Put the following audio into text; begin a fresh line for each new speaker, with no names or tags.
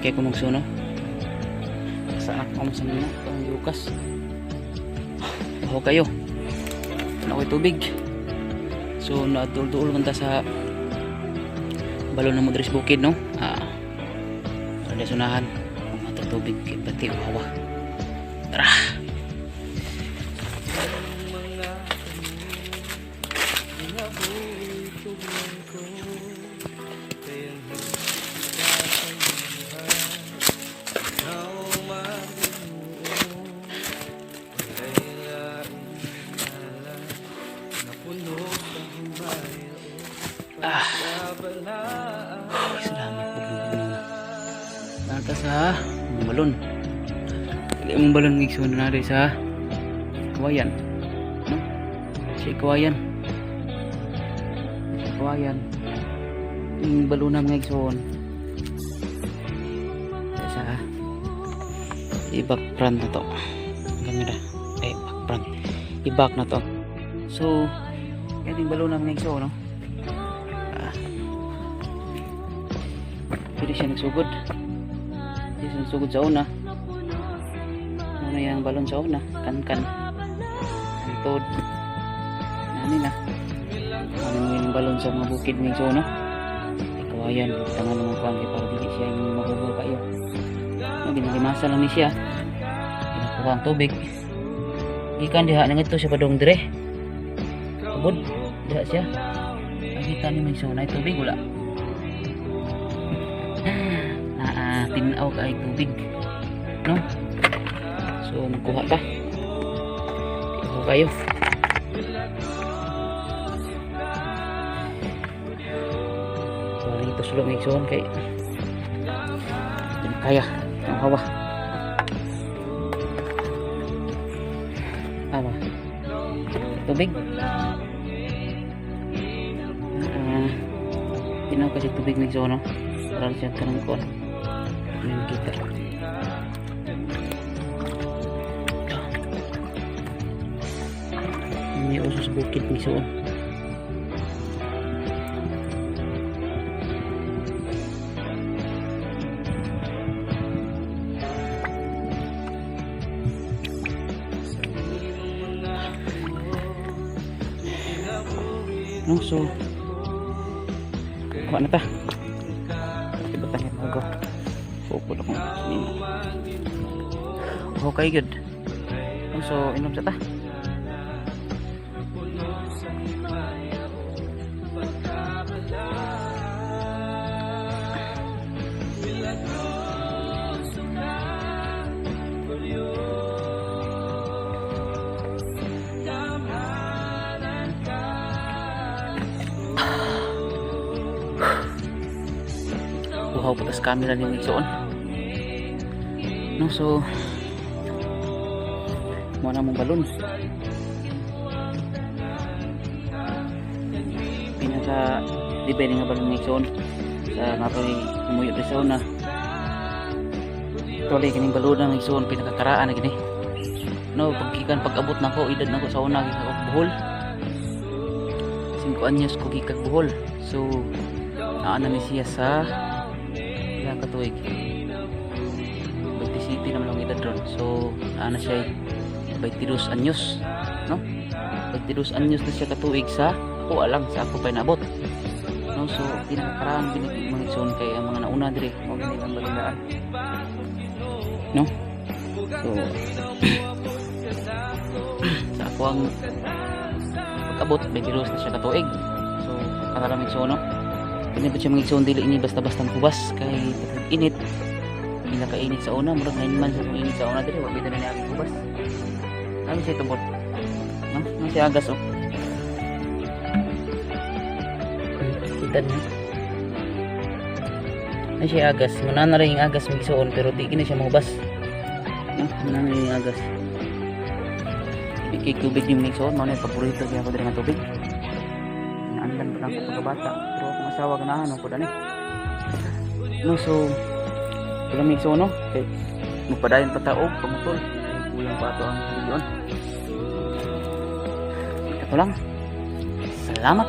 kay ko magsuno. Saan ako magsuno na? Parang Lucas. Ako kayo. Ano ko'y tubig. So, natul-tuul kanta sa balon ng Mudres Bukid, no? Para sunahan. Mga tubig, pati uhawa. Tara! Salamat po nata sa balon. Dili mong balon ngigsuon na rin sa kawayan, no? Si kawayan yung balon na ngigsuon sa i-back front na to. Kamera back front i-back na to. So yan yung balon na ngigsuon, no? Hindi siya nagsugod. Hindi siya nagsugod sa una. Ano yung balon sa una? Kan-kan. Antod. Nani na. Ano yung balon sa mga bukid ng so, no? Ikawayan. Tangan naman ko ang para dili siya yung magugo kayo. Ginagimasa lang ni siya. Ginakuha ang tubig. Ikan diha nang ito siya padong dire. Kabod. Diha siya. Nakita ni may so na tubig wala. Tinaw ka ay tubig, no? So magkuha ka. Ikaw kayo. Paling ito sulong iksoon kay hindi kaya ang hawa. Awa tubig. Tinaw kasi tubig ng iksoon, no? Para siya kanang kuha yung kita. May usos bukid misoon. No, so kuha na ta. Ibatangin mo ko. Pupul akong nimo. Okay, good. So, inom sa ta. Buhaw patas camera ni Wilson. No, so mo na mong balon. Pinaka depende nga balon ni Wilson sa napoy umuyo sa una. Tuloy kining balon ng Wilson pinakakaraan na gini. No, pagkikan pag-abot nako edad nako sa una gikan og Bohol. 5 anyos ko gikan Bohol. So naa na ni siya sa katuig 27 naman ang edad ron. So ano siya 22 anyos, no? 22 anyos na siya katuig sa ako alang sa ako pa inabot, no? So pinakakaraan binigson kay ang mga nauna dire mo gani ang balindaan, no? So sa ako ang pag-abot 22 na siya katuig. So kakaramig so, no? Hindi ba siya mga dili ini basta-basta hubas kay init. Hindi kainit sa una, murag 9 months sa init sa una dire, wa bitaw na ni hubas. Ano siya tubot? No? Ano siya agas oh. Kita niyo. Ano siya agas? Muna na rin yung agas magsuon pero di kini siya mahubas. No? Muna na rin yung agas. Ikik tubig yung magsuon, mo na paborito kaya ko dire nga tubig. Naandan pa lang ko pagkabata. Asawa ganahan ako dani. No, so kulamig so, no? Okay. Magpadayon pa taog pamutol. Kulang pa ito ang video. Ito lang. Salamat.